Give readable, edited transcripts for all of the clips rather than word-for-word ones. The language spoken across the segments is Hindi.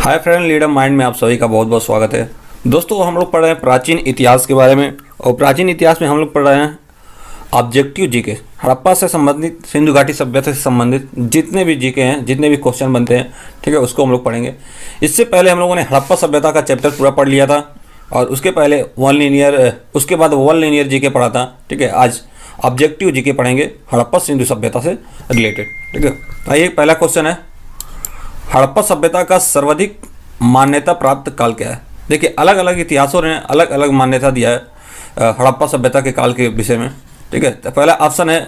हाय फ्रेंड, लीडर माइंड में आप सभी का बहुत बहुत स्वागत है। दोस्तों, हम लोग पढ़ रहे हैं प्राचीन इतिहास के बारे में। और प्राचीन इतिहास में हम लोग पढ़ रहे हैं ऑब्जेक्टिव जीके। हड़प्पा से संबंधित, सिंधु घाटी सभ्यता से संबंधित जितने भी जीके हैं, जितने भी क्वेश्चन बनते हैं, ठीक है, उसको हम लोग पढ़ेंगे। इससे पहले हम लोगों ने हड़प्पा सभ्यता का चैप्टर पूरा पढ़ लिया था और उसके पहले उसके बाद वन लीनियर जीके पढ़ा था। ठीक है, आज ऑब्जेक्टिव जीके पढ़ेंगे हड़प्पा सिंधु सभ्यता से रिलेटेड। ठीक है, आइए, पहला क्वेश्चन है, हड़प्पा सभ्यता का सर्वाधिक मान्यता प्राप्त काल क्या है। देखिए, अलग अलग इतिहासों ने अलग अलग मान्यता दिया है हड़प्पा सभ्यता के काल के विषय में। ठीक है, तो पहला ऑप्शन है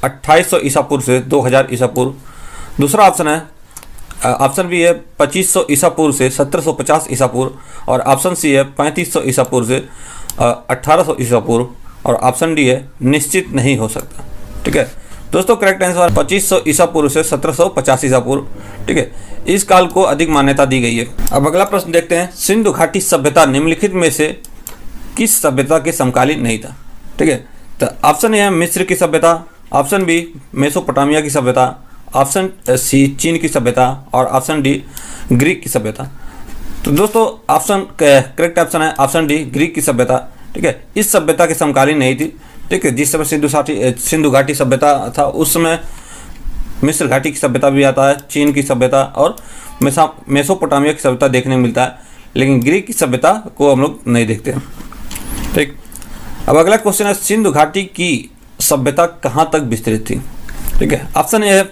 2800 ईसा पूर्व से 2000 ईसा पूर्व। दूसरा ऑप्शन है, ऑप्शन बी है 2500 ईसा पूर्व से 1750 ईसा पूर्व। और ऑप्शन सी है 3500 ईसा पूर्व से 1800 ईसा पूर्व। और ऑप्शन डी है निश्चित नहीं हो सकता। ठीक है दोस्तों, करेक्ट आंसर 2500 ईसा पूर्व से 1750 ईसा पूर्व। ठीक है, इस काल को अधिक मान्यता दी गई है। अब अगला प्रश्न देखते हैं, सिंधु घाटी सभ्यता निम्नलिखित में से किस सभ्यता के समकालीन नहीं था। ठीक है, तो ऑप्शन ए है मिस्र की सभ्यता, ऑप्शन बी मेसोपोटामिया की सभ्यता, ऑप्शन सी चीन की सभ्यता और ऑप्शन डी ग्रीक की सभ्यता। तो दोस्तों, करेक्ट ऑप्शन है ऑप्शन डी ग्रीक की सभ्यता। ठीक है, इस सभ्यता के समकालीन नहीं थी। ठीक है, जिस समय सिंधु घाटी सभ्यता था उस समय मिस्र घाटी की सभ्यता भी आता है, चीन की सभ्यता और मेसोपोटामिया की सभ्यता देखने को मिलता है, लेकिन ग्रीक की सभ्यता को हम लोग नहीं देखते हैं। ठीक, अब अगला क्वेश्चन है, सिंधु घाटी की सभ्यता कहाँ तक विस्तृत थी। ठीक है, ऑप्शन ए है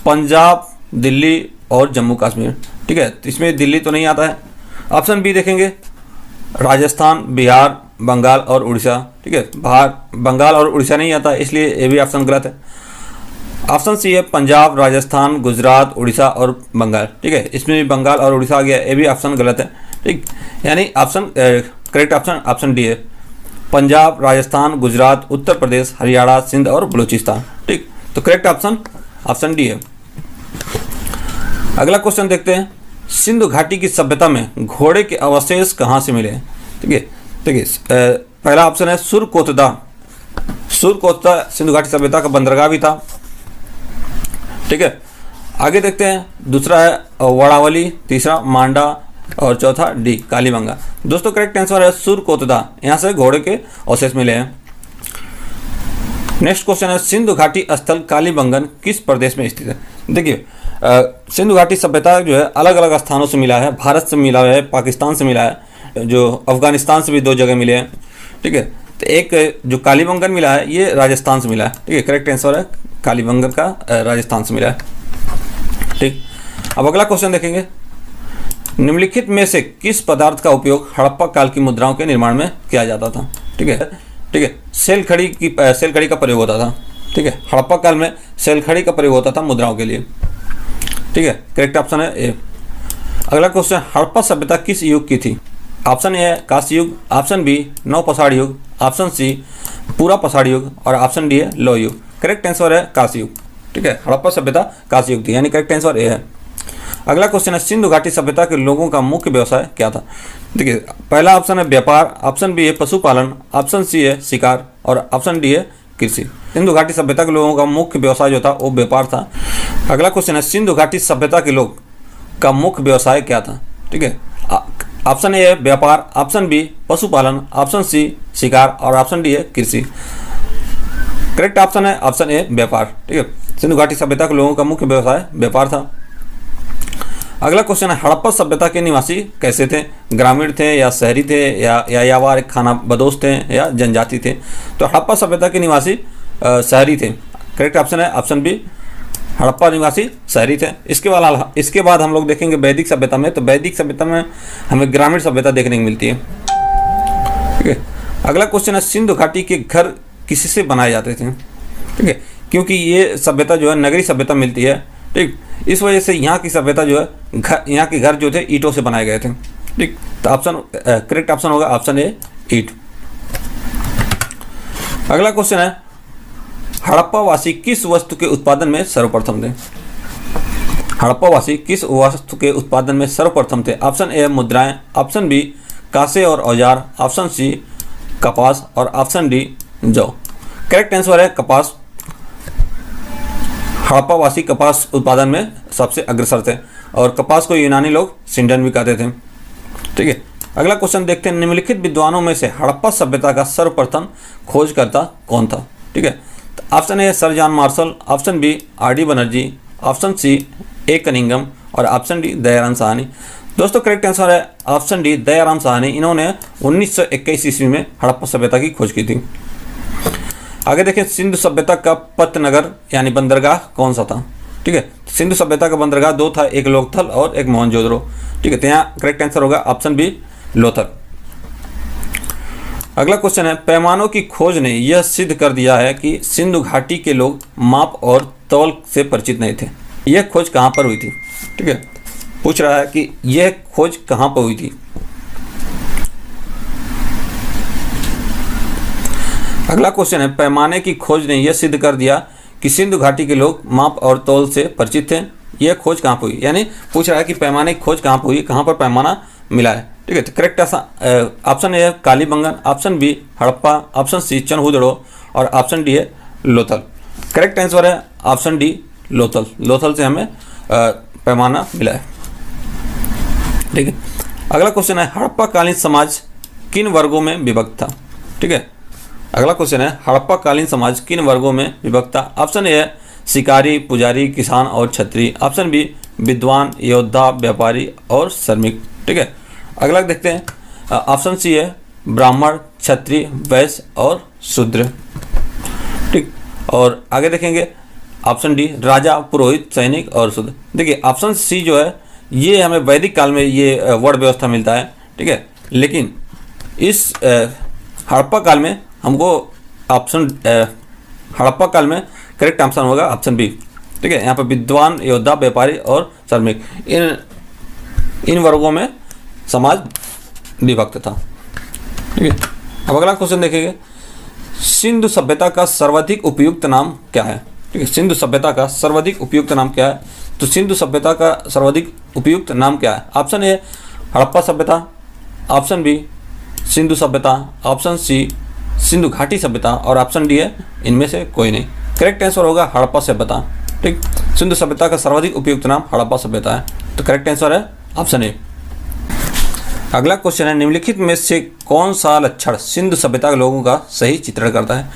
पंजाब, दिल्ली और जम्मू कश्मीर। ठीक है, तो इसमें दिल्ली तो नहीं आता है। ऑप्शन बी देखेंगे, राजस्थान, बिहार, बंगाल और उड़ीसा। ठीक है, बंगाल और उड़ीसा नहीं आता, इसलिए ये भी ऑप्शन गलत है। ऑप्शन सी है पंजाब, राजस्थान, गुजरात, उड़ीसा और बंगाल। ठीक है, इसमें भी बंगाल और उड़ीसा आ गया, ये भी ऑप्शन गलत है। ठीक, यानी करेक्ट ऑप्शन ऑप्शन डी है, पंजाब, राजस्थान, गुजरात, उत्तर प्रदेश, हरियाणा, सिंध और बलूचिस्तान। ठीक, तो करेक्ट ऑप्शन ऑप्शन डी है। अगला क्वेश्चन देखते हैं, सिंधु घाटी की सभ्यता में घोड़े के अवशेष कहाँ से मिले। ठीक है, देखिए, पहला ऑप्शन है सुरकोतदा सिंधु घाटी सभ्यता का बंदरगाह भी था। ठीक है, आगे देखते हैं, दूसरा है वड़ावली, तीसरा मांडा और चौथा डी कालीबंगा। दोस्तों, करेक्ट आंसर है सुरकोतदा, यहाँ से घोड़े के अवशेष मिले हैं। नेक्स्ट क्वेश्चन है, सिंधु घाटी स्थल कालीबंगन किस प्रदेश में स्थित है। देखिए, सिंधु घाटी सभ्यता जो है अलग अलग स्थानों से मिला है, भारत से मिला है, पाकिस्तान से मिला है, जो अफगानिस्तान से भी 2 जगह मिले हैं। ठीक है, तो एक जो कालीबंगन मिला है ये राजस्थान से मिला है। ठीक है, करेक्ट आंसर है कालीबंगन का राजस्थान से मिला है। ठीक, अब अगला क्वेश्चन देखेंगे, निम्नलिखित में से किस पदार्थ का उपयोग हड़प्पा काल की मुद्राओं के निर्माण में किया जाता था। ठीक है, सेल खड़ी का प्रयोग होता था। ठीक है, हड़प्पा काल में सेल खड़ी का प्रयोग होता था मुद्राओं के लिए। ठीक है, करेक्ट ऑप्शन है ए। अगला क्वेश्चन, हड़प्पा सभ्यता किस युग की थी। ऑप्शन ए है कांस्य युग, ऑप्शन बी नव पसाड़ युग, ऑप्शन सी पूरा पसाड़ युग और ऑप्शन डी है लौह युग। करेक्ट आंसर है कांस्य युग। ठीक है, हड़प्पा सभ्यता कांस्य युग थी, यानी करेक्ट आंसर ए है। अगला क्वेश्चन है, सिंधु घाटी सभ्यता के लोगों का मुख्य व्यवसाय क्या था। देखिए, पहला ऑप्शन है व्यापार, ऑप्शन बी है पशुपालन, ऑप्शन सी है शिकार और ऑप्शन डी है कृषि। सिंधु घाटी सभ्यता के लोगों का मुख्य व्यवसाय जो था वो व्यापार था। अगला क्वेश्चन है, सिंधु घाटी सभ्यता के लोग का मुख्य व्यवसाय क्या था। ठीक है, ऑप्शन ए है व्यापार, ऑप्शन बी पशुपालन, ऑप्शन सी शिकार और ऑप्शन डी है कृषि। करेक्ट ऑप्शन है ऑप्शन ए व्यापार। ठीक है, सिंधु घाटी सभ्यता के लोगों का मुख्य व्यवसाय व्यापार था। अगला क्वेश्चन है, हड़प्पा सभ्यता के निवासी कैसे थे, ग्रामीण थे या शहरी थे या व्यावहारिक खानाबदोश थे या जनजाति थे। तो हड़प्पा सभ्यता के निवासी शहरी थे। करेक्ट ऑप्शन है ऑप्शन बी, हड़प्पा निवासी शहरी थे। इसके बाद हम लोग देखेंगे वैदिक सभ्यता में, तो वैदिक सभ्यता में हमें ग्रामीण सभ्यता देखने को मिलती है। ठीक है, अगला क्वेश्चन है, सिंधु घाटी के घर किससे बनाए जाते थे। ठीक है, क्योंकि ये सभ्यता जो है नगरीय सभ्यता मिलती है। ठीक, इस वजह से यहाँ की सभ्यता जो है यहाँ के घर जो थे ईंटों से बनाए गए थे। ठीक, तो ऑप्शन करेक्ट ऑप्शन होगा ऑप्शन ए ईंट। अगला क्वेश्चन है, हड़प्पा वासी किस वस्तु के उत्पादन में सर्वप्रथम थे। हड़प्पा वासी किस वस्तु के उत्पादन में सर्वप्रथम थे। ऑप्शन ए मुद्राएं, ऑप्शन बी कांसे और औजार, ऑप्शन सी कपास और ऑप्शन डी जौ। करेक्ट आंसर है कपास। हड़प्पावासी कपास उत्पादन में सबसे अग्रसर थे। और कपास को यूनानी लोग सिंडन भी कहते थे। ठीक है, अगला क्वेश्चन देखते हैं, निम्नलिखित विद्वानों में से हड़प्पा सभ्यता का सर्वप्रथम खोजकर्ता कौन था? ठीक है, तो option A sir John Marshall, option B R D. Banerjee, option C A Cunningham और ऑप्शन डी दयाराम साहनी। दोस्तों करेक्ट आंसर है ऑप्शन डी दयाराम साहनी। इन्होंने 1921 ईस्वी में हड़प्पा सभ्यता की खोज की थी। आगे देखें, सिंधु सभ्यता का पतनगर यानी बंदरगाह कौन सा था? ठीक है, सिंधु सभ्यता का बंदरगाह दो था, एक लोथल और एक मोहनजोदड़ो। ठीक है, तो यहाँ करेक्ट आंसर होगा ऑप्शन बी लोथल। अगला क्वेश्चन है, पैमानों की खोज ने यह सिद्ध कर दिया है कि सिंधु घाटी के लोग माप और तौल से परिचित नहीं थे। यह खोज कहाँ पर हुई थी? ठीक है, पूछ रहा है कि यह खोज कहाँ पर हुई थी। अगला क्वेश्चन है, पैमाने की खोज ने यह सिद्ध कर दिया कि सिंधु घाटी के लोग माप और तौल से परिचित थे। यह खोज कहाँ पर हुई, यानी पूछ रहा है कि पैमाने की खोज कहाँ पर हुई, कहाँ पर पैमाना मिला है। ठीक है, तो करेक्ट ऑप्शन ए है Kalibangan, option B Harappa, option C Chanhudaro और ऑप्शन डी है लोथल। करेक्ट आंसर है ऑप्शन डी लोथल। लोथल से हमें पैमाना मिला है। ठीक है, अगला क्वेश्चन है, हड़प्पा कालीन समाज किन वर्गों में विभक्त था? ठीक है, अगला क्वेश्चन है, हड़प्पा कालीन समाज किन वर्गों में विभक्त था? ऑप्शन ए है शिकारी, पुजारी, किसान और क्षत्रिय, ऑप्शन बी विद्वान, योद्धा, व्यापारी और श्रमिक। ठीक है, अगला देखते हैं, ऑप्शन सी है ब्राह्मण, क्षत्रिय, वैश्य और शूद्र। ठीक, और आगे देखेंगे ऑप्शन डी राजा, पुरोहित, सैनिक और शूद्र। देखिए ऑप्शन सी जो है ये हमें वैदिक काल में ये वर्ण व्यवस्था मिलता है। ठीक है, लेकिन इस हड़प्पा काल में हमको ऑप्शन हड़प्पा काल में करेक्ट आंसर होगा ऑप्शन बी। ठीक है, यहाँ पर विद्वान, योद्धा, व्यापारी और श्रमिक इन वर्गों में समाज विभक्त था। ठीक है, अब अगला क्वेश्चन देखेंगे, सिंधु सभ्यता का सर्वाधिक उपयुक्त नाम क्या है? ठीक है, सिंधु सभ्यता का सर्वाधिक उपयुक्त नाम क्या है? तो सिंधु सभ्यता का सर्वाधिक उपयुक्त नाम क्या है? ऑप्शन ए हड़प्पा सभ्यता, ऑप्शन बी सिंधु सभ्यता, ऑप्शन सी सिंधु घाटी सभ्यता और ऑप्शन डी है इनमें से कोई नहीं। करेक्ट आंसर होगा हड़प्पा सभ्यता। ठीक, सिंधु सभ्यता का सर्वाधिक उपयुक्त नाम हड़प्पा सभ्यता है, तो करेक्ट आंसर है ऑप्शन ए। अगला क्वेश्चन है, निम्नलिखित में से कौन सा लक्षण सिंधु सभ्यता के लोगों का सही चित्रण करता है?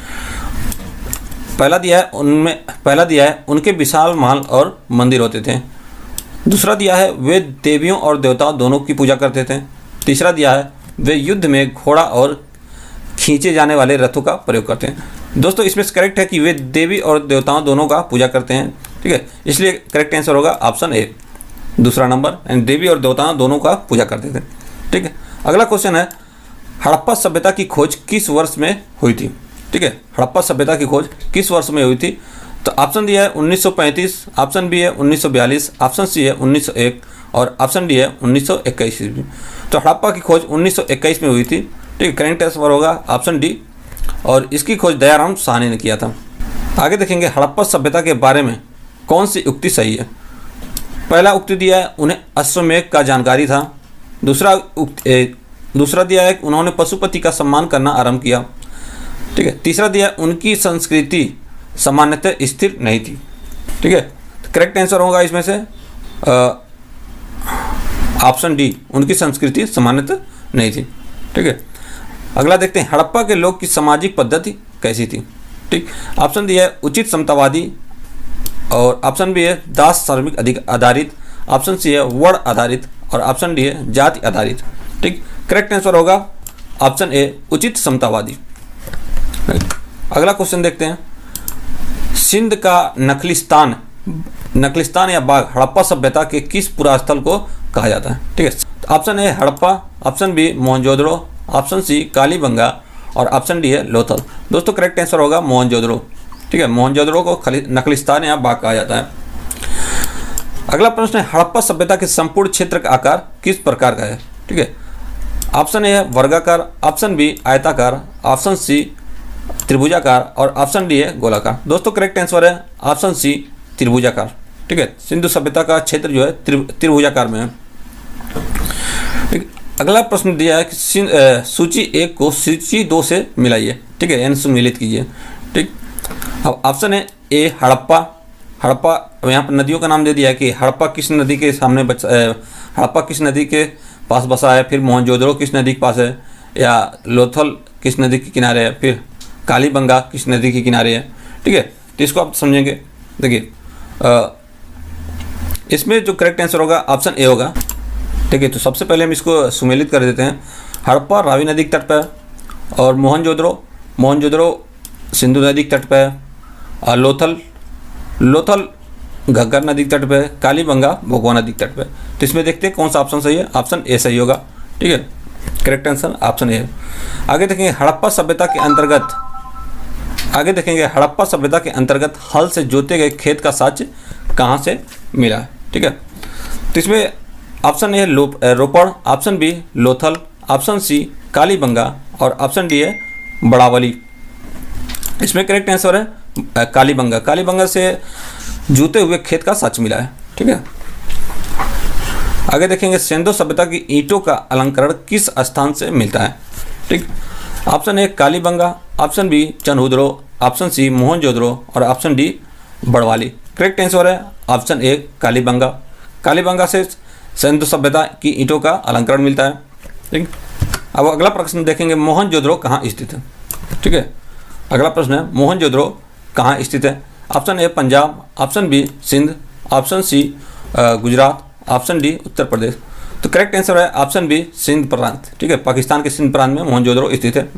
पहला दिया है उनके विशाल महल और मंदिर होते थे। दूसरा दिया है वे देवियों और देवताओं दोनों की पूजा करते थे। तीसरा दिया है वे युद्ध में घोड़ा और खींचे जाने वाले रथों का प्रयोग करते हैं। दोस्तों इसमें करेक्ट है कि वे देवी और देवताओं दोनों का पूजा करते हैं। ठीक है, इसलिए करेक्ट आंसर होगा ऑप्शन ए, दूसरा नंबर, एंड देवी और देवताओं दोनों का पूजा करते थे। ठीक है, अगला क्वेश्चन है, हड़प्पा सभ्यता की खोज किस वर्ष में हुई थी? ठीक है, हड़प्पा सभ्यता की खोज किस वर्ष में हुई थी? तो ऑप्शन दिया है 1935, ऑप्शन बी है 1942, ऑप्शन सी है 1901 और ऑप्शन डी है 1921 ईस्वी। तो हड़प्पा की खोज 1921 में हुई थी। ठीक है, करेक्ट आंसर होगा ऑप्शन डी और इसकी खोज दयाराम साहनी ने किया था। आगे देखेंगे, हड़प्पा सभ्यता के बारे में कौन सी उक्ति सही है? पहला उक्ति दिया है उन्हें अश्वमेध का जानकारी था। दूसरा दिया है उन्होंने पशुपति का सम्मान करना आरंभ किया। ठीक है, तीसरा दिया है उनकी संस्कृति सामान्यतः स्थिर नहीं थी। ठीक है, करेक्ट आंसर होगा इसमें से ऑप्शन डी, उनकी संस्कृति सामान्यतः नहीं थी। ठीक है, अगला देखते हैं, हड़प्पा के लोग की सामाजिक पद्धति कैसी थी? ठीक, ऑप्शन दिया है उचित समतावादी और ऑप्शन बी है दास श्रमिक अधिक आधारित, ऑप्शन सी है वर्ण आधारित और ऑप्शन डी है जाति आधारित। ठीक, करेक्ट आंसर होगा ऑप्शन ए, उचित समतावादी। अगला क्वेश्चन देखते हैं, सिंध का नखलिस्तान या बाग हड़प्पा सभ्यता के किस पुरास्थल को कहा जाता है? ठीक है, option A Harappa, option B Mohenjodaro, option C Kalibangan और ऑप्शन डी है लोथल। दोस्तों करेक्ट आंसर होगा मोहनजोदड़ो। ठीक है, मोहनजोदड़ो को नखलिस्तान या बाग कहा जाता है। अगला प्रश्न है, हड़प्पा सभ्यता के संपूर्ण क्षेत्र का आकार किस प्रकार का है? ठीक है, ऑप्शन ए है वर्गाकार, ऑप्शन बी आयताकार, ऑप्शन सी त्रिभुजाकार और ऑप्शन डी है गोलाकार। दोस्तों करेक्ट आंसर है ऑप्शन सी त्रिभुजाकार। ठीक है, सिंधु सभ्यता का क्षेत्र जो है त्रिभुजाकार में है। ठीक, अगला प्रश्न दिया है कि सूची 1 को सूची 2 से मिलाइए। ठीक है, यानी सम्मिलित कीजिए। ठीक, अब ऑप्शन है ए हड़प्पा, हड़प्पा, यहाँ पर नदियों का नाम दे दिया है कि हड़प्पा किस नदी के सामने हड़प्पा किस नदी के पास बसा है, फिर मोहनजोदड़ो किस नदी के पास है, या लोथल किस नदी के किनारे है, फिर कालीबंगा किस नदी के किनारे है। ठीक है, तो इसको आप समझेंगे। देखिए इसमें जो करेक्ट आंसर होगा ऑप्शन ए होगा। ठीक है, तो सबसे पहले हम इसको सुमेलित कर देते हैं। हड़प्पा रावी नदी के तट पर, और मोहनजोदड़ो सिंधु नदी के तट पर, और लोथल घग्गर नदी के तट पर, कालीबंगा भोगवा नदी के तट पर। तो इसमें देखते हैं कौन सा ऑप्शन सही है। ऑप्शन ए सही होगा। ठीक है, करेक्ट आंसर ऑप्शन ए है। आगे देखेंगे हड़प्पा सभ्यता के अंतर्गत हल से जोते गए खेत का साक्ष्य कहाँ से मिला है। ठीक है, तो इसमें ऑप्शन ए है Ropar, option B Lothal, option C Kalibangan, और ऑप्शन डी है बड़ावली। इसमें करेक्ट आंसर है कालीबंगा से जूते हुए खेत का साक्ष्य मिला है। ठीक है, आगे देखेंगे सिंधु सभ्यता की ईंटों का अलंकरण किस स्थान से मिलता है। ठीक, option A Kalibangan, option B Chanhudaro, option C Mohenjodaro, और option D Badwali. Correct answer है ऑप्शन ए कालीबंगा से सिंधु सभ्यता की ईंटों का अलंकरण मिलता है। ठीक, अब अगला प्रश्न देखेंगे मोहनजोदड़ो कहाँ स्थित है। ठीक है, अगला प्रश्न है मोहनजोदड़ो कहाँ स्थित है। Option A Punjab, option B Sindh, option C Gujarat, option D Uttar Pradesh. तो करेक्ट आंसर है ऑप्शन बी सिंध प्रांत। ठीक है, पाकिस्तान के सिंध प्रांत में मोहनजोदड़ो स्थित है।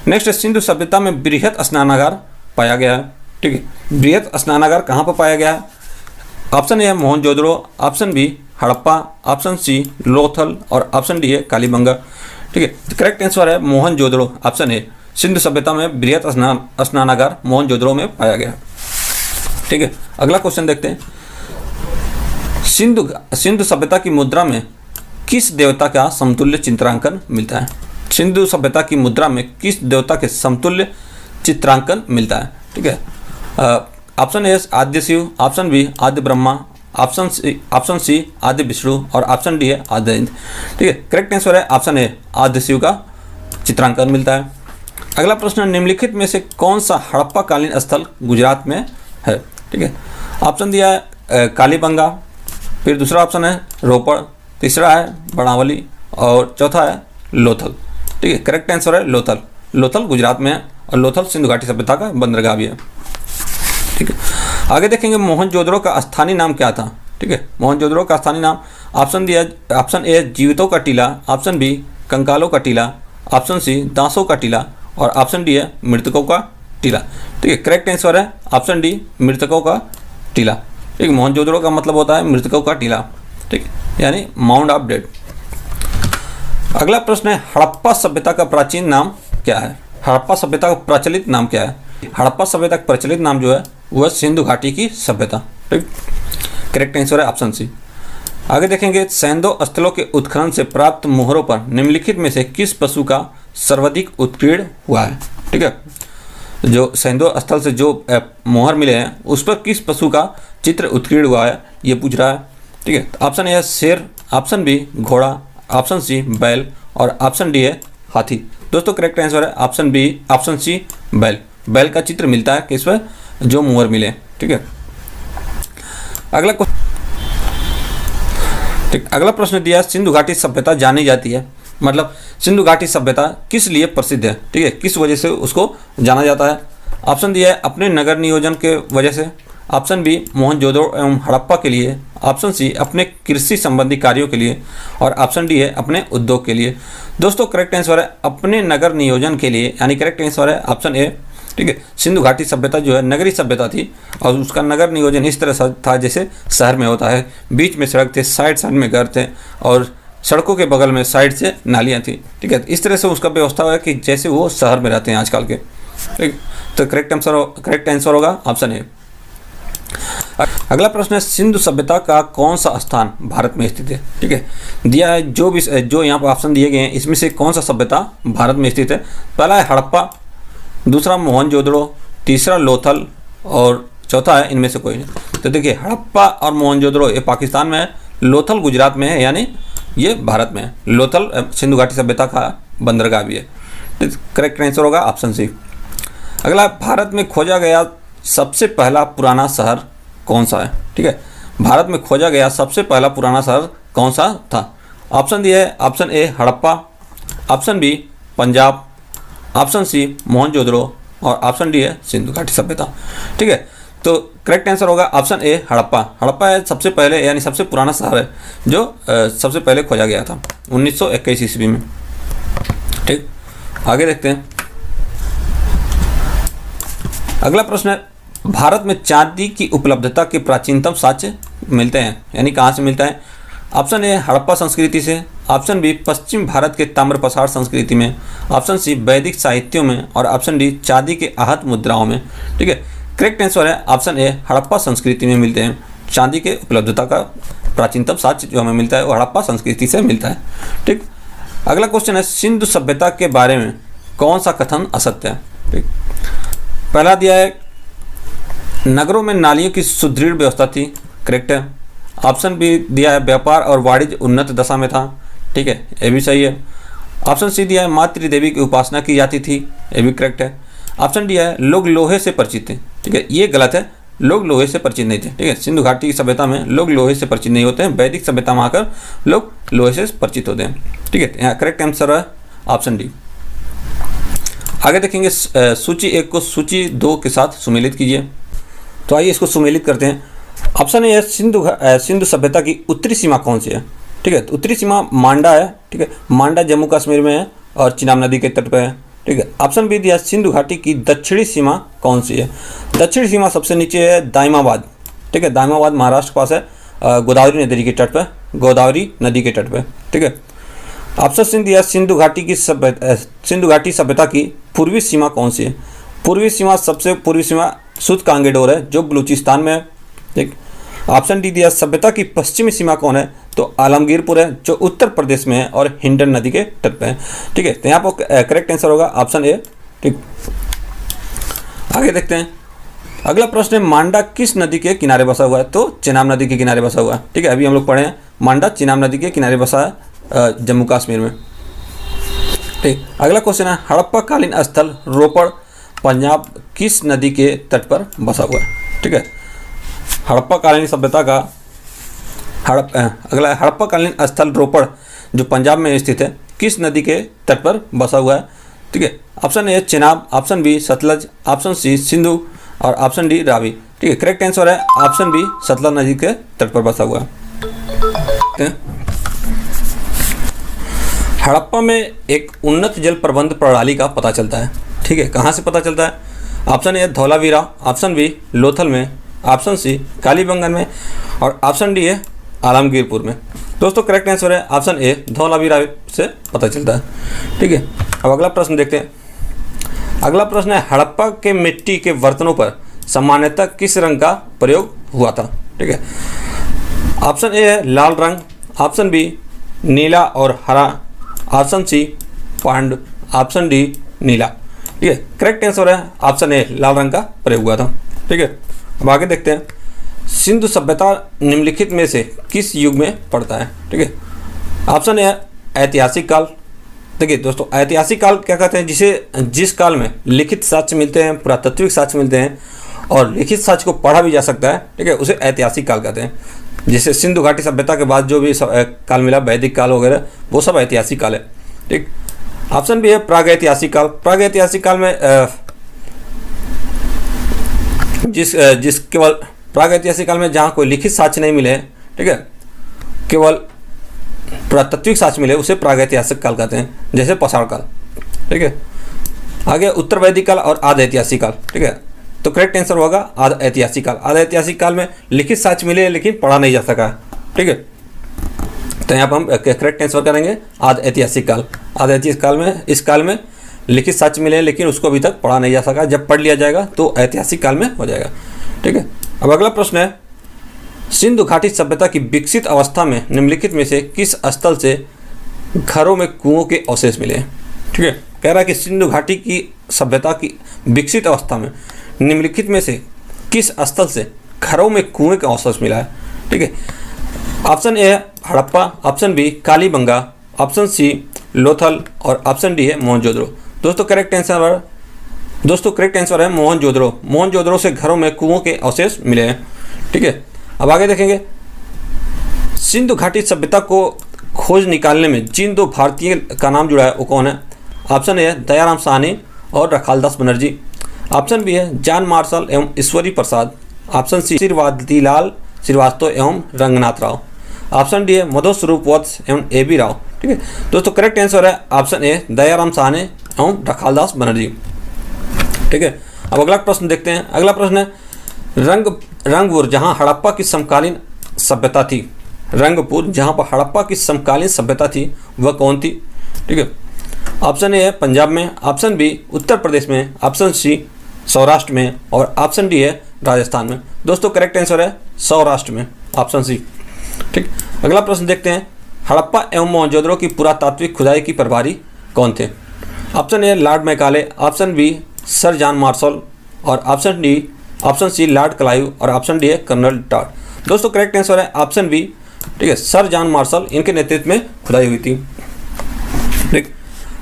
नेक्स्ट, सिंधु सभ्यता में बृहत स्नानागार पाया गया है। ठीक है, बृहत स्नानागार कहाँ पर पाया गया है। ऑप्शन ए है Mohenjodaro, option B Harappa, option C Lothal, और ऑप्शन डी है कालीबंगा। ठीक है, तो करेक्ट आंसर है मोहनजोदड़ो, ऑप्शन ए। सिंधु सभ्यता में बृहत स्नानागार मोहनजोदड़ो में पाया गया। ठीक है, अगला क्वेश्चन देखते हैं। सिंधु सभ्यता की मुद्रा में किस देवता का समतुल्य चित्रांकन मिलता है। सिंधु सभ्यता की मुद्रा में किस देवता के समतुल्य चित्रांकन मिलता है। ठीक है, ऑप्शन ए आद्य शिव, ऑप्शन बी आद्य ब्रह्मा, ऑप्शन सी आद्य विष्णु, और ऑप्शन डी है आद्य इंद्र। ठीक है, करेक्ट आंसर है ऑप्शन ए आद्य शिव का चित्रांकन मिलता है। अगला प्रश्न, निम्नलिखित में से कौन सा हड़प्पा कालीन स्थल गुजरात में है। ठीक है, ऑप्शन दिया है कालीबंगा, फिर दूसरा ऑप्शन है रोपड़, तीसरा है बड़ावली, और चौथा है लोथल। ठीक है, करेक्ट आंसर है लोथल गुजरात में है, और लोथल सिंधु घाटी सभ्यता का बंदरगाह भी है। ठीक है, आगे देखेंगे मोहनजोदड़ो का स्थानीय नाम क्या था। ठीक है, मोहनजोदड़ो का स्थानीय नाम ऑप्शन ए जीवितों का टीला, ऑप्शन बी कंकालों का टीला, ऑप्शन सी दासों का टीला, और ऑप्शन डी है मृतकों का टीला। ठीक है, करेक्ट आंसर है ऑप्शन डी मृतकों का टीला। ठीक है, मोहनजोदड़ो का मतलब होता है मृतकों का टीला। ठीक है, यानी माउंट ऑफ डेड। अगला प्रश्न है हड़प्पा सभ्यता का प्राचीन नाम क्या है। हड़प्पा सभ्यता का प्रचलित नाम क्या है। हड़प्पा सभ्यता का प्रचलित नाम जो है वह सिंधु घाटी की सभ्यता। ठीक, करेक्ट आंसर है ऑप्शन सी। आगे देखेंगे सैंदो स्थलों के उत्खनन से प्राप्त मोहरों पर निम्नलिखित में से किस पशु का सर्वाधिक उत्कीर्ण हुआ है। ठीक है, जो सैंदो स्थल से जो मोहर मिले हैं उस पर किस पशु का चित्र उत्कीर्ण हुआ है ये पूछ रहा है। ठीक है, ऑप्शन ए है शेर, ऑप्शन बी घोड़ा, ऑप्शन सी बैल, और ऑप्शन डी है हाथी। दोस्तों करेक्ट आंसर है ऑप्शन सी बैल का चित्र मिलता है किस पर, जो मोहर मिले। ठीक है, अगला प्रश्न दिया सिंधु घाटी सभ्यता जानी जाती है, मतलब सिंधु घाटी सभ्यता किस लिए प्रसिद्ध है। ठीक है, किस वजह से उसको जाना जाता है। ऑप्शन दिया है अपने नगर नियोजन के वजह से, ऑप्शन बी मोहनजोदड़ो एवं हड़प्पा के लिए, ऑप्शन सी अपने कृषि संबंधी कार्यों के लिए, और ऑप्शन डी है अपने उद्योग के लिए। दोस्तों करेक्ट आंसर है अपने नगर नियोजन के लिए, यानी करेक्ट आंसर है ऑप्शन ए। ठीक है, सिंधु घाटी सभ्यता जो है नगरीय सभ्यता थी, और उसका नगर नियोजन इस तरह था जैसे शहर में होता है। बीच में सड़क थे, साइड में घर थे, और सड़कों के बगल में साइड से नालियाँ थी। ठीक है, इस तरह से उसका व्यवस्था है कि जैसे वो शहर में रहते हैं आजकल के। ठीक, तो करेक्ट आंसर होगा ऑप्शन ए। अगला प्रश्न है सिंधु सभ्यता का कौन सा स्थान भारत में स्थित है। ठीक है, दिया है जो यहाँ पर ऑप्शन दिए गए हैं इसमें से कौन सा सभ्यता भारत में स्थित है। पहला है हड़प्पा, दूसरा मोहनजोदड़ो, तीसरा लोथल, और चौथा है इनमें से कोई नहीं। तो देखिए हड़प्पा और मोहनजोदड़ो ये पाकिस्तान में है, लोथल गुजरात में है, यानी ये भारत में है। लोथल सिंधु घाटी सभ्यता का बंदरगाह भी है। करेक्ट आंसर होगा ऑप्शन सी। अगला, भारत में खोजा गया सबसे पहला पुराना शहर कौन सा है? ठीक है, भारत में खोजा गया सबसे पहला पुराना शहर कौन सा था? ऑप्शन दिया है, option A Harappa, option B Punjab, option C Mohenjodaro और ऑप्शन डी है सिंधु घाटी सभ्यता। ठीक है, तो करेक्ट आंसर होगा ऑप्शन ए हड़प्पा। हड़प्पा है सबसे पहले यानी सबसे पुराना शहर है जो सबसे पहले खोजा गया था 1921 ईस्वी में। ठीक, आगे देखते हैं। अगला प्रश्न है, भारत में चांदी की उपलब्धता के प्राचीनतम साक्ष्य मिलते हैं, यानी कहाँ से मिलता है? ऑप्शन ए हड़प्पा संस्कृति से, ऑप्शन बी पश्चिम भारत के ताम्रपसार संस्कृति में, ऑप्शन सी वैदिक साहित्यों में और ऑप्शन डी चांदी के आहत मुद्राओं में। ठीक है, करेक्ट आंसर है ऑप्शन ए हड़प्पा संस्कृति में मिलते हैं। चांदी के उपलब्धता का प्राचीनतम साक्ष्य जो हमें मिलता है वो हड़प्पा संस्कृति से मिलता है। ठीक, अगला क्वेश्चन है, सिंधु सभ्यता के बारे में कौन सा कथन असत्य है? ठीक, पहला दिया है नगरों में नालियों की सुदृढ़ व्यवस्था थी, करेक्ट है। ऑप्शन बी दिया है व्यापार और वाणिज्य उन्नत दशा में था, ठीक है, ये भी सही है। ऑप्शन सी दिया है मातृ देवी की उपासना की जाती थी, ये भी करेक्ट है। ऑप्शन डी है लोग लोहे से परिचित थे, ठीक है, ये गलत है, लोग लोहे से परिचित नहीं थे। ठीक है, सिंधु घाटी की सभ्यता में लोग लोहे से परिचित नहीं होते हैं, वैदिक सभ्यता में आकर लोग लोहे से परिचित होते हैं। ठीक है, यहाँ करेक्ट आंसर है ऑप्शन डी। आगे देखेंगे, सूची 1 को सूची 2 के साथ सुमेलित कीजिए। तो आइए इसको सुमेलित करते हैं। ऑप्शन ए है सिंधु सभ्यता की उत्तरी सीमा कौन सी है? ठीक है, तो उत्तरी सीमा मांडा है, ठीक है, मांडा जम्मू कश्मीर में है और चिनाब नदी के तट पर है। ठीक है, ऑप्शन बी दिया सिंधु घाटी की दक्षिणी सीमा कौन सी है? दक्षिणी सीमा सबसे नीचे है दाइमाबाद, ठीक है, दाइमाबाद महाराष्ट्र के पास है, गोदावरी नदी के तट पर, गोदावरी नदी के तट पर। ठीक है, ऑप्शन सी दिया सिंधु घाटी सभ्यता की पूर्वी सीमा कौन सी है? पूर्वी सीमा सबसे पूर्वी सीमा सुद कांगेडोर है जो बलूचिस्तान में है। ठीक, ऑप्शन डी दिया सभ्यता की पश्चिमी सीमा कौन है? तो आलमगीरपुर है जो उत्तर प्रदेश में है और हिंडन नदी के तट पे है। ठीक है, तो यहाँ पर करेक्ट आंसर होगा ऑप्शन ए। ठीक, आगे देखते हैं। अगला प्रश्न है, मांडा किस नदी के किनारे बसा हुआ है? तो चिनाब नदी के किनारे बसा हुआ है। ठीक है, अभी हम लोग पढ़े हैं मांडा चिनाब नदी के किनारे बसा है जम्मू कश्मीर में। ठीक, अगला क्वेश्चन है, हड़प्पा कालीन स्थल रोपड़ पंजाब किस नदी के तट पर बसा हुआ है? ठीक है, हड़प्पा कालीन सभ्यता का अगला हड़प्पा कालीन स्थल रोपड़ जो पंजाब में स्थित है किस नदी के तट पर बसा हुआ है? ठीक है, option A Chenab, option B Sutlej, option C Sindhu और ऑप्शन डी रावी। ठीक है, करेक्ट आंसर है ऑप्शन बी सतलज नदी के तट पर बसा हुआ है। हड़प्पा में एक उन्नत जल प्रबंध प्रणाली का पता चलता है। ठीक है, कहाँ से पता चलता है? Option A Dholavira, option B Lothal में, ऑप्शन सी कालीबंगन में और ऑप्शन डी है आलमगीरपुर में। दोस्तों करेक्ट आंसर है ऑप्शन ए धौलावीरा से पता चलता है। ठीक है, अब अगला प्रश्न देखते हैं। अगला प्रश्न है, हड़प्पा के मिट्टी के बर्तनों पर सामान्यतः किस रंग का प्रयोग हुआ था? ठीक है, ऑप्शन ए है लाल रंग, ऑप्शन बी नीला और हरा, ऑप्शन सी पांडु, ऑप्शन डी नीला। ठीक है, करेक्ट आंसर है ऑप्शन ए लाल रंग का प्रयोग हुआ था। ठीक है, अब आगे देखते हैं। सिंधु सभ्यता निम्नलिखित में से किस युग में पड़ता है? ठीक है, ऑप्शन ए ऐतिहासिक काल। देखिए दोस्तों, ऐतिहासिक काल क्या कहते हैं? जिस काल में लिखित साक्ष्य मिलते हैं, पुरातात्विक साक्ष्य मिलते हैं और लिखित साक्ष्य को पढ़ा भी जा सकता है। ठीक है, उसे ऐतिहासिक काल कहते हैं। जैसे सिंधु घाटी सभ्यता के बाद जो भी काल मिला, वैदिक काल वगैरह, वो सब ऐतिहासिक काल है। ठीक, ऑप्शन बी है प्रागैतिहासिक काल। प्रागैतिहासिक काल में जिस केवल प्रागैतिहासिक काल में जहाँ कोई लिखित साक्ष्य नहीं मिले, ठीक है, केवल पुरातात्विक साक्ष्य मिले, उसे प्रागैतिहासिक काल कहते हैं, जैसे पाषाण काल। ठीक है, आगे उत्तर वैदिक काल और आध ऐतिहासिक काल। ठीक है, तो करेक्ट आंसर होगा आध ऐतिहासिक काल। आध ऐतिहासिक काल में लिखित साक्ष्य मिले लेकिन पढ़ा नहीं जा सका। ठीक है, तो यहाँ पर हम करेक्ट आंसर करेंगे आध ऐतिहासिक काल। आध ऐतिहासिक काल में, इस काल में लिखित साक्ष्य मिले लेकिन उसको अभी तक पढ़ा नहीं जा सका। जब पढ़ लिया जाएगा तो ऐतिहासिक काल में हो जाएगा। ठीक है, अब अगला प्रश्न है, सिंधु घाटी सभ्यता की विकसित अवस्था में निम्नलिखित में से किस स्थल से घरों में कुओं के अवशेष मिले हैं? ठीक है, कह रहा है कि सिंधु घाटी की सभ्यता की विकसित अवस्था में निम्नलिखित में से किस स्थल से घरों में कुएं का अवशेष मिला है? ठीक है, ऑप्शन ए है Harappa, option B Kalibanga, option C Lothal और ऑप्शन डी है मोहनजोदड़ो। दोस्तों करेक्ट आंसर है मोहनजोदड़ो। मोहनजोदड़ो से घरों में कुओं के अवशेष मिले हैं। ठीक है, अब आगे देखेंगे सिंधु घाटी सभ्यता को खोज निकालने में जिन दो भारतीय का नाम जुड़ा है वो कौन है? ऑप्शन ए है दयाराम साहनी और रखालदास बनर्जी। ऑप्शन बी है जान मार्शल एवं ईश्वरी प्रसाद। ऑप्शन सी श्रीवादीलाल श्रीवास्तव एवं रंगनाथ राव। ऑप्शन डी है मधु स्वरूप वत्स एवं ए बी राव। ठीक है दोस्तों, करेक्ट आंसर है ऑप्शन ए दयाराम साहनी एवं रखालदास बनर्जी। ठीक है, अब अगला प्रश्न देखते हैं। अगला प्रश्न है रंगपुर जहां हड़प्पा की समकालीन सभ्यता थी, रंगपुर जहां पर हड़प्पा की समकालीन सभ्यता थी वह कौन थी? ठीक है, ऑप्शन ए है पंजाब में, ऑप्शन बी उत्तर प्रदेश में, ऑप्शन सी सौराष्ट्र में और ऑप्शन डी है राजस्थान में। दोस्तों करेक्ट आंसर है सौराष्ट्र में, ऑप्शन सी। ठीक, अगला प्रश्न देखते हैं। हड़प्पा एवं मोहनजोदड़ो की पुरातात्विक खुदाई की प्रभारी कौन थे? Option A Lord Macaulay, option B sir John Marshall और ऑप्शन सी लॉर्ड क्लाइव और ऑप्शन डी है कर्नल टॉड। दोस्तों करेक्ट आंसर है ऑप्शन बी। ठीक है, सर जॉन मार्शल इनके नेतृत्व में खुदाई हुई थी। ठीक,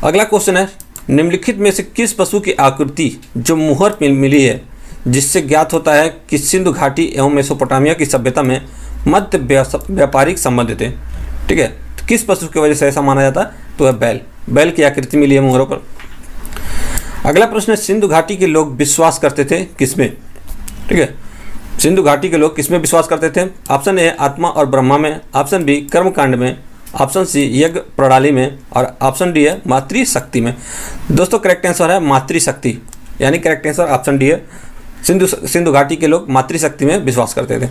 अगला क्वेश्चन है निम्नलिखित में से किस पशु की आकृति जो मुहर मिली है जिससे ज्ञात होता है कि सिंधु घाटी एवं मेसोपोटामिया की सभ्यता में मध्य व्यापारिक संबंध थे? ठीक है, तो किस पशु की वजह से ऐसा माना जाता है? तो है बैल की आकृति मिली है मुहरों पर। अगला प्रश्न है सिंधु घाटी के लोग विश्वास करते थे किसमें? ठीक है, सिंधु घाटी के लोग किसमें विश्वास करते थे? ऑप्शन ए आत्मा और ब्रह्मा में, ऑप्शन बी कर्मकांड में, ऑप्शन सी यज्ञ प्रणाली में और ऑप्शन डी है मातृशक्ति में। दोस्तों करेक्ट आंसर है मातृशक्ति, यानी करेक्ट आंसर ऑप्शन डी है। सिंधु घाटी के लोग मातृशक्ति में विश्वास करते थे।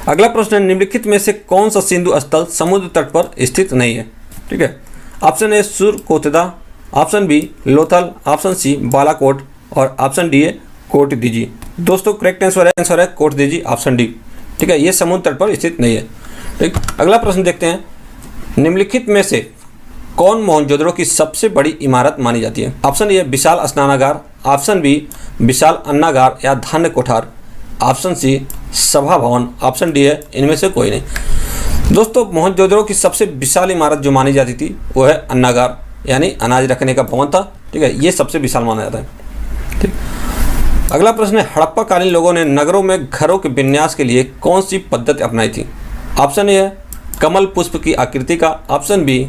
अगला प्रश्न है निम्नलिखित में से कौन सा सिंधु स्थल समुद्र तट पर स्थित नहीं है? ठीक है, option A Surkotada, option B Lothal, option C Balakot और ऑप्शन डी है कोटदीजी। दोस्तों करेक्ट आंसर है कोटदीजी, ऑप्शन डी। ठीक है, ये समुद्र तट पर स्थित नहीं है। ठीक, अगला प्रश्न देखते हैं। निम्नलिखित में से कौन मोहनजोदड़ो की सबसे बड़ी इमारत मानी जाती है? ऑप्शन ए विशाल स्नानागार, ऑप्शन बी विशाल अन्नागार या धान्य कोठार, ऑप्शन सी सभा भवन, ऑप्शन डी है इनमें से कोई नहीं। दोस्तों मोहनजोदड़ो की सबसे विशाल इमारत जो मानी जाती थी वो है अन्नागार, यानी अनाज रखने का भवन था। ठीक है, ये सबसे विशाल माना जाता है। ठीक, अगला प्रश्न है हड़प्पा कालीन लोगों ने नगरों में घरों के विन्यास के लिए कौन सी पद्धति अपनाई थी? ऑप्शन ए है कमल पुष्प की आकृति का, ऑप्शन बी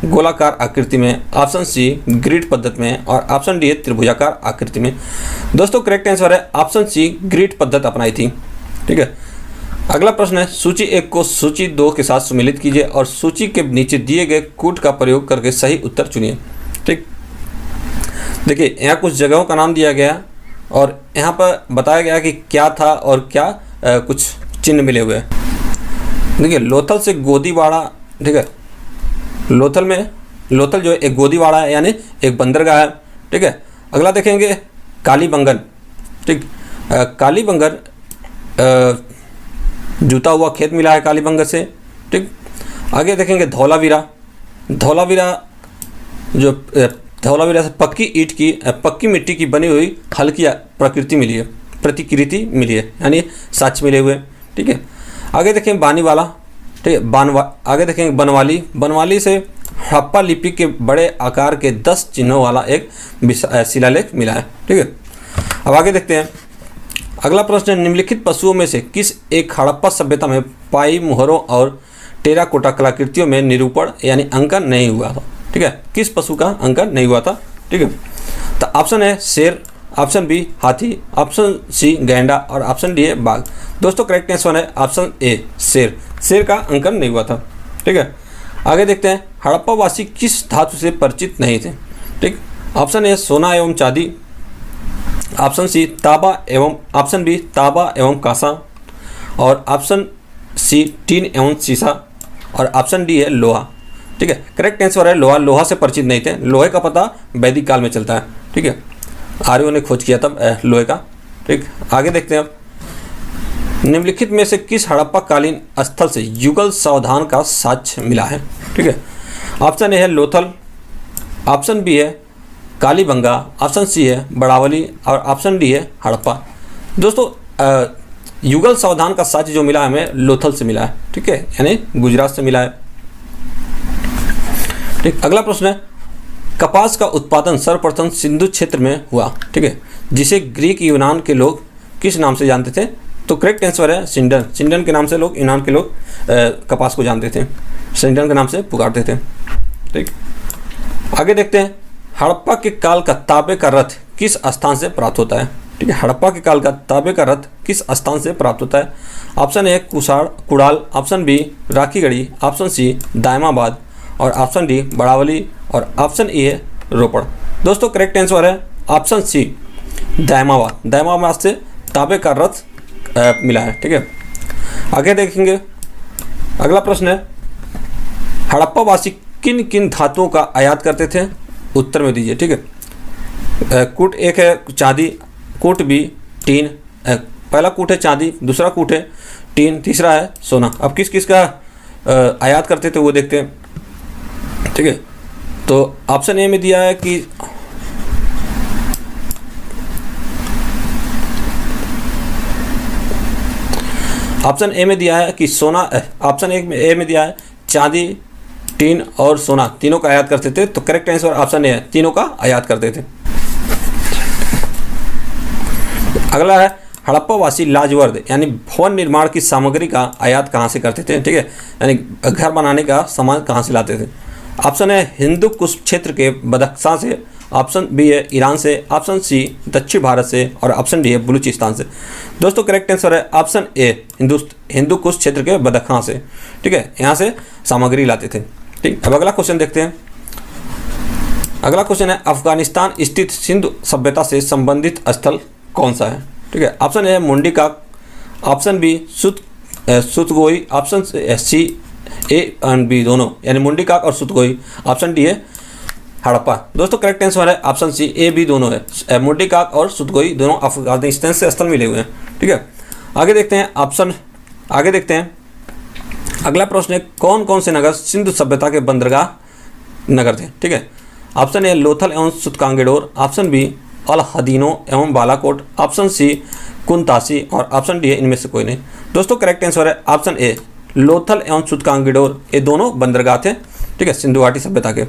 गोलाकार आकृति में, ऑप्शन सी ग्रिड पद्धति में और ऑप्शन डी है त्रिभुजाकार आकृति में। दोस्तों करेक्ट आंसर है ऑप्शन सी ग्रिड पद्धति अपनाई थी। ठीक है, अगला प्रश्न है सूची 1 को सूची 2 के साथ सम्मिलित कीजिए और सूची के नीचे दिए गए कूट का प्रयोग करके सही उत्तर चुनिए। ठीक, देखिए यहाँ कुछ जगहों का नाम दिया गया और यहाँ पर बताया गया कि क्या था और क्या कुछ चिन्ह मिले हुए हैं। देखिए लोथल से गोदीवाड़ा, ठीक है, लोथल जो है एक गोदीवाड़ा है यानी एक बंदरगाह है। ठीक है, अगला देखेंगे कालीबंगन। ठीक, कालीबंगन जूता हुआ खेत मिला है कालीबंगन से। ठीक, आगे देखेंगे धौलावीरा से पक्की मिट्टी की बनी हुई हल्की प्रतिकृति मिली है यानी साक्ष्य मिले हुए। ठीक है, आगे देखेंगे बानीवाला। ठीक है, आगे देखेंगे बनवाली से हड़प्पा लिपि के बड़े आकार के 10 चिन्हों वाला एक शिलालेख मिला है। ठीक है, अब आगे देखते हैं। अगला प्रश्न है निम्नलिखित पशुओं में से किस एक हड़प्पा सभ्यता में पाई मुहरों और टेराकोटा कलाकृतियों में निरूपण यानी अंकन नहीं हुआ था? ठीक है, किस पशु का अंकन नहीं हुआ था? ठीक है, तो ऑप्शन है शेर, ऑप्शन बी हाथी, ऑप्शन सी गैंडा और ऑप्शन डी है बाघ। दोस्तों करेक्ट आंसर है ऑप्शन ए शेर का अंकन नहीं हुआ था। ठीक है, आगे देखते हैं हड़प्पा वासी किस धातु से परिचित नहीं थे? ठीक, ऑप्शन ए सोना एवं चांदी, ऑप्शन सी ऑप्शन बी तांबा एवं कांसा और ऑप्शन सी टीन एवं सीसा और ऑप्शन डी है लोहा। ठीक है, करेक्ट आंसर है लोहा से परिचित नहीं थे। लोहे का पता वैदिक काल में चलता है। ठीक है, आर्यों ने खोज किया तब लोहे का। ठीक, आगे देखते हैं अब निम्नलिखित में से किस हड़प्पा कालीन स्थल से युगल सावधान का साक्ष्य मिला है? ठीक है, ऑप्शन ए है लोथल, ऑप्शन बी है कालीबंगा, ऑप्शन सी है बड़ावली और ऑप्शन डी है हड़प्पा। दोस्तों युगल सावधान का साक्ष्य जो मिला हमें लोथल से मिला है। ठीक है, यानी गुजरात से मिला है। ठीक, अगला प्रश्न है कपास का उत्पादन सर्वप्रथम सिंधु क्षेत्र में हुआ। ठीक है, जिसे ग्रीक यूनान के लोग किस नाम से जानते थे? तो करेक्ट आंसर है सिंडन। सिंडन के नाम से लोग, यूनान के लोग कपास को जानते थे, सिंडन के नाम से पुकारते थे। ठीक, आगे देखते हैं हड़प्पा के काल का तांबे का रथ किस स्थान से प्राप्त होता है। ठीक है, हड़प्पा के काल का तांबे का रथ किस स्थान से प्राप्त होता है। Option A Kudal, option B Rakhigarhi, option C Daimabad और ऑप्शन डी बड़ावली और ऑप्शन ई है रोपड़। दोस्तों करेक्ट आंसर है ऑप्शन सी दायमाबाद। दायमाबाद से तांबे का रथ मिला है। ठीक है, आगे देखेंगे अगला प्रश्न है हड़प्पावासी किन किन धातुओं का आयात करते थे, उत्तर में दीजिए। ठीक है, कूट एक है चांदी, कूट बी टीन, पहला कूट है चांदी, दूसरा कूट है टीन, तीसरा है सोना। अब किस किस का आयात करते थे वो देखते हैं। ठीक है, तो ऑप्शन ए में दिया है कि ऑप्शन ए में दिया है कि सोना, ऑप्शन ए में दिया है चांदी, टीन और सोना तीनों का आयात करते थे। तो करेक्ट आंसर ऑप्शन ए है, तीनों का आयात करते थे। अगला है हड़प्पावासी लाजवर्द यानी भवन निर्माण की सामग्री का आयात कहाँ से करते थे। ठीक है, यानी घर बनाने का सामान कहाँ से लाते थे। ऑप्शन है हिंदू कुश क्षेत्र के बदख्शां से, ऑप्शन बी है ईरान से, ऑप्शन सी दक्षिण भारत से और ऑप्शन डी है बलूचिस्तान से। दोस्तों करेक्ट आंसर है ऑप्शन ए हिंदू कुश क्षेत्र के बदख्शां से। ठीक है, यहाँ से सामग्री लाते थे। ठीक, अब अगला क्वेश्चन देखते हैं। अगला क्वेश्चन है अफगानिस्तान स्थित सिंधु सभ्यता से संबंधित स्थल कौन सा है। ठीक है, option A Mundigak, option B सुतगोई, option C A and B दोनों यानी मुंडी काक और सुतगोई, ऑप्शन डी है हड़प्पा। दोस्तों करेक्ट आंसर है ऑप्शन सी ए बी दोनों है, मुंडी काक और सुतगोई दोनों अफगानिस्तान से स्थल मिले हुए हैं। ठीक है, आगे देखते हैं अगला प्रश्न है कौन कौन से नगर सिंधु सभ्यता के बंदरगाह नगर थे। ठीक है, ऑप्शन ए लोथल एवं सुतकांगेडोर, ऑप्शन बी अल हदीनो एवं बालाकोट, ऑप्शन सी कुनतासी और ऑप्शन डी है इनमें से कोई नहीं। दोस्तों करेक्ट आंसर है ऑप्शन ए लोथल एवं सुतकांगेडोर, ये दोनों बंदरगाह थे। ठीक है, सिंधु घाटी सभ्यता के।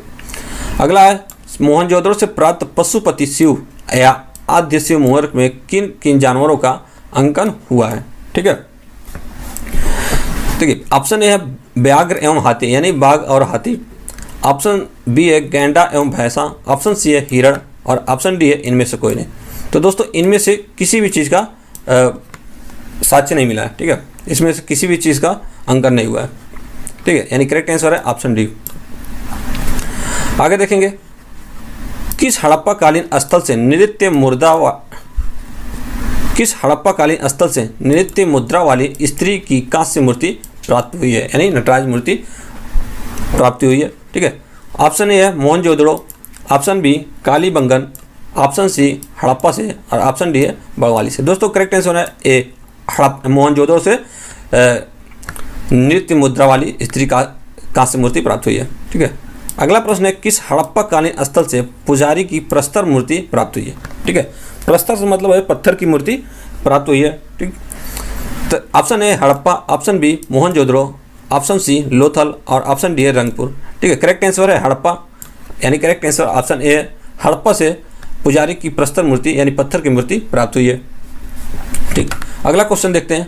अगला है मोहनजोदड़ो से प्राप्त पशुपति शिव या आद्य शिव मुहूर्त में किन किन जानवरों का अंकन हुआ है। ठीक है, देखिए ऑप्शन ए है व्याघ्र एवं हाथी यानी बाघ और हाथी, ऑप्शन बी है गैंडा एवं भैंसा, ऑप्शन सी है हिरण और ऑप्शन डी है इनमें से कोई नहीं। तो दोस्तों इनमें से किसी भी चीज़ का साक्ष्य नहीं मिला है। ठीक है, इसमें से किसी भी चीज़ का अंकन नहीं हुआ है। ठीक है, यानी करेक्ट आंसर है ऑप्शन डी। आगे देखेंगे किस हड़प्पाकालीन स्थल से नृत्य मुद्रा वाली स्त्री की कांस्य मूर्ति प्राप्त हुई है, यानी नटराज मूर्ति प्राप्ति हुई है। ठीक है, ऑप्शन ए है Mohenjodaro, option B Kalibangan, option C Harappa से और ऑप्शन डी है बड़वाली से। दोस्तों करेक्ट आंसर है ए मोहनजोदड़ो से नृत्य मुद्रा वाली स्त्री का कांस्य मूर्ति प्राप्त हुई है। ठीक है, अगला प्रश्न है किस हड़प्पाकालीन स्थल से पुजारी की प्रस्तर मूर्ति प्राप्त हुई है। ठीक है, प्रस्तर से मतलब है पत्थर की मूर्ति प्राप्त हुई है। ठीक, तो option A Harappa, option B Mohenjodaro, option C Lothal और ऑप्शन डी है रंगपुर। ठीक है, करेक्ट आंसर है हड़प्पा, यानी correct answer option A Harappa से पुजारी की प्रस्तर मूर्ति यानी पत्थर की मूर्ति प्राप्त हुई है। ठीक, अगला क्वेश्चन देखते हैं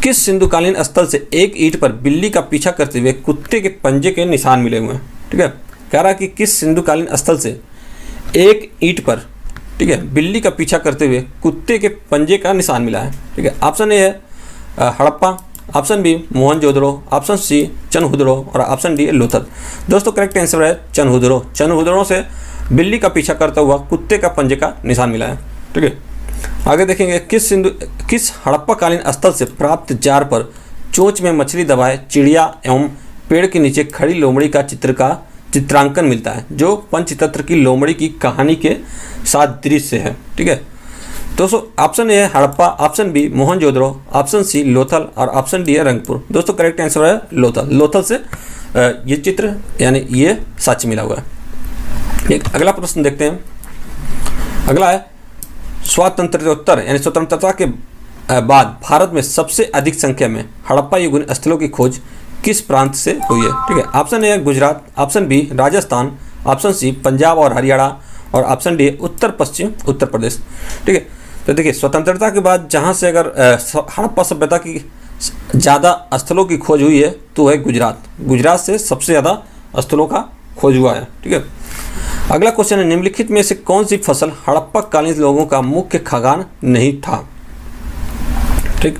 किस सिंधुकालीन स्थल से एक ईंट पर बिल्ली का पीछा करते हुए कुत्ते के पंजे के निशान मिले हुए हैं। ठीक है, कह रहा है कि किस सिंधुकालीन स्थल से एक ईंट पर, ठीक है, बिल्ली का पीछा करते हुए कुत्ते के पंजे का निशान मिला है। ठीक है, ऑप्शन ए है Harappa, option B Mohenjodaro, option C Chanhudaro और ऑप्शन डी है लोथल। दोस्तों करेक्ट आंसर है चनहुदड़ो। चनहुदड़ो से बिल्ली का पीछा करता हुआ कुत्ते का पंजे का निशान मिला है। ठीक है, आगे देखेंगे किस हड़प्पाकालीन स्थल से प्राप्त जार पर चोंच में मछली दबाए चिड़िया एवं पेड़ के नीचे खड़ी लोमड़ी का चित्रांकन मिलता है जो पंचतंत्र की लोमड़ी की कहानी के साथ दृश्य है। ठीक है, दोस्तों ऑप्शन ए है Harappa, option B Mohenjodaro, option C Lothal और ऑप्शन डी है रंगपुर। दोस्तों करेक्ट आंसर है लोथल। लोथल से ये चित्र यानी ये सच मिला हुआ है। एक अगला प्रश्न देखते हैं। अगला है स्वातंत्र्योत्तर यानी स्वतंत्रता के बाद भारत में सबसे अधिक संख्या में हड़प्पा युगीन स्थलों की खोज किस प्रांत से हुई है। ठीक है, option A Gujarat, option B Rajasthan, option C Punjab और हरियाणा और ऑप्शन डी उत्तर पश्चिम उत्तर प्रदेश। ठीक है, तो देखिए स्वतंत्रता के बाद जहाँ से अगर हड़प्पा सभ्यता की ज़्यादा स्थलों की खोज हुई है तो है गुजरात से सबसे ज़्यादा स्थलों का खोज हुआ है। ठीक है, अगला क्वेश्चन है निम्नलिखित में से कौन सी फसल हड़प्पा कालीन लोगों का मुख्य खाद्यान्न नहीं था। ठीक,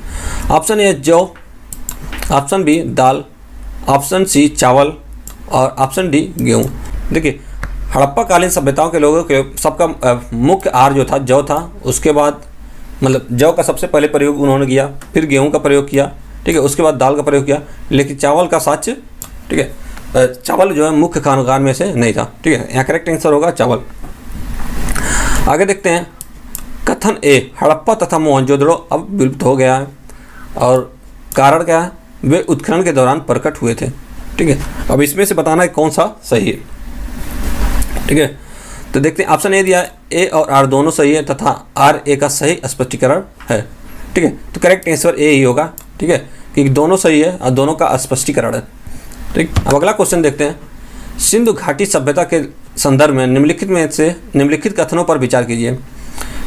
ऑप्शन ए जौ, ऑप्शन बी दाल, ऑप्शन सी चावल और ऑप्शन डी गेहूँ। देखिए हड़प्पा कालीन सभ्यताओं के लोगों के सबका मुख्य आहार जो था जौ था, उसके बाद मतलब जौ का सबसे पहले प्रयोग उन्होंने किया, फिर गेहूं का प्रयोग किया। ठीक है, उसके बाद दाल का प्रयोग किया, लेकिन चावल का साच, ठीक है, चावल जो है मुख्य खानगान में से नहीं था। ठीक है, यहाँ करेक्ट आंसर होगा चावल। आगे देखते हैं कथन ए हड़प्पा तथा मोहनजोदड़ो अब विलुप्त हो गया है और कारण क्या है, वे उत्खनन के दौरान प्रकट हुए थे। ठीक है, अब इसमें से बताना है कौन सा सही है। ठीक है, तो देखते हैं ऑप्शन ए दिया ए और आर दोनों सही है तथा आर ए का सही स्पष्टीकरण है। ठीक है, तो करेक्ट आंसर ए ही होगा। ठीक है, क्योंकि दोनों सही है और दोनों का स्पष्टीकरण है। ठीक, अब अगला क्वेश्चन देखते हैं सिंधु घाटी सभ्यता के संदर्भ में निम्नलिखित कथनों पर विचार कीजिए।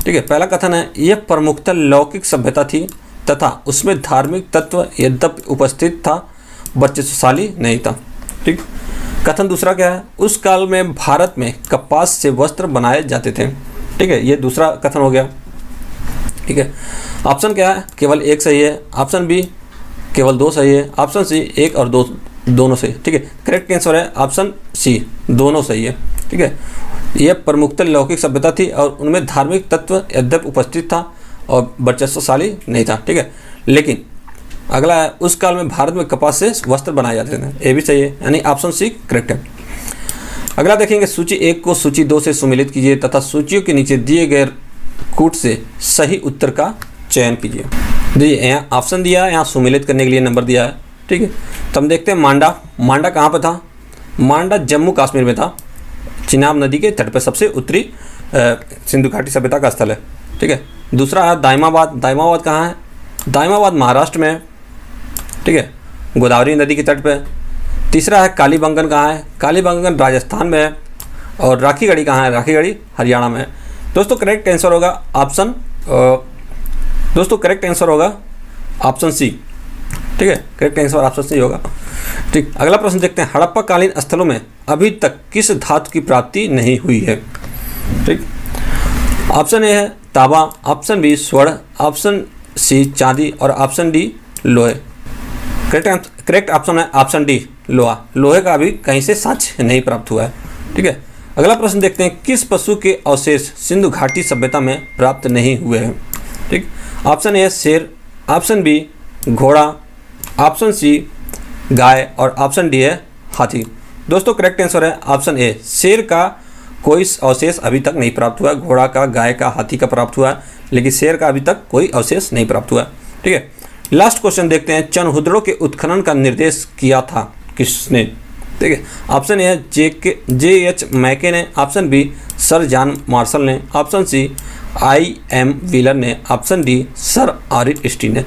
ठीक है, पहला कथन है यह प्रमुखतः लौकिक सभ्यता थी तथा उसमें धार्मिक तत्व यद्यपि उपस्थित था वर्चस्वशाली नहीं था। ठीक, कथन दूसरा क्या है, उस काल में भारत में कपास से वस्त्र बनाए जाते थे। ठीक है, ये दूसरा कथन हो गया। ठीक है, ऑप्शन क्या है, केवल एक सही है, ऑप्शन बी केवल दो सही है, ऑप्शन सी एक और दो दोनों सही। ठीक है, करेक्ट आंसर है ऑप्शन सी दोनों सही है। ठीक है, यह प्रमुखतः लौकिक सभ्यता थी और उनमें धार्मिक तत्व यद्यपि उपस्थित था और वर्चस्वशाली नहीं था। ठीक है, लेकिन अगला है उस काल में भारत में कपास से वस्त्र बनाए जाते थे, ये भी सही है, यानी ऑप्शन सी करेक्ट है। अगला देखेंगे सूची 1 को सूची 2 से सुमेलित कीजिए तथा सूचियों के नीचे दिए गए कूट से सही उत्तर का चयन कीजिए। देखिए यहाँ ऑप्शन दिया है, यहाँ सुमेलित करने के लिए नंबर दिया है। ठीक है, तो हम देखते हैं मांडा कहाँ पर था, मांडा जम्मू कश्मीर में था, चिनाब नदी के तट पर सबसे उत्तरी सिंधु घाटी सभ्यता का स्थल है। ठीक है, दूसरा है दाइमाबाद कहाँ है, दाइमाबाद महाराष्ट्र में है। ठीक है, गोदावरी नदी के तट पे। तीसरा है कालीबंगन कहाँ है, कालीबंगन राजस्थान में है। और राखीगढ़ी कहाँ है, राखीगढ़ी हरियाणा में है। दोस्तों करेक्ट आंसर होगा ऑप्शन सी। ठीक है, करेक्ट आंसर ऑप्शन सी होगा। ठीक, अगला प्रश्न देखते हैं हड़प्पा कालीन स्थलों में अभी तक किस धातु की प्राप्ति नहीं हुई है। ठीक, ऑप्शन ए है तांबा, ऑप्शन बी स्वर्ण, ऑप्शन सी चांदी और ऑप्शन डी लोहे। करेक्ट ऑप्शन है ऑप्शन डी लोहे का अभी कहीं से साक्ष्य नहीं प्राप्त हुआ है। ठीक है, अगला प्रश्न देखते हैं किस पशु के अवशेष सिंधु घाटी सभ्यता में प्राप्त नहीं हुए हैं। ठीक, ऑप्शन ए शेर, ऑप्शन बी घोड़ा, ऑप्शन सी गाय और ऑप्शन डी है हाथी। दोस्तों करेक्ट आंसर है ऑप्शन ए, शेर का कोई अवशेष अभी तक नहीं प्राप्त हुआ, घोड़ा का, गाय का, हाथी का प्राप्त हुआ, लेकिन शेर का अभी तक कोई अवशेष नहीं प्राप्त हुआ। ठीक है, लास्ट क्वेश्चन देखते हैं चनहुदड़ों के उत्खनन का निर्देश किया था किसने। ठीक है, ऑप्शन ए है J.H. मैके ने, option B sir John Marshall ने, ऑप्शन सी I.M. व्हीलर ने, option D sir Aurel Stein ने।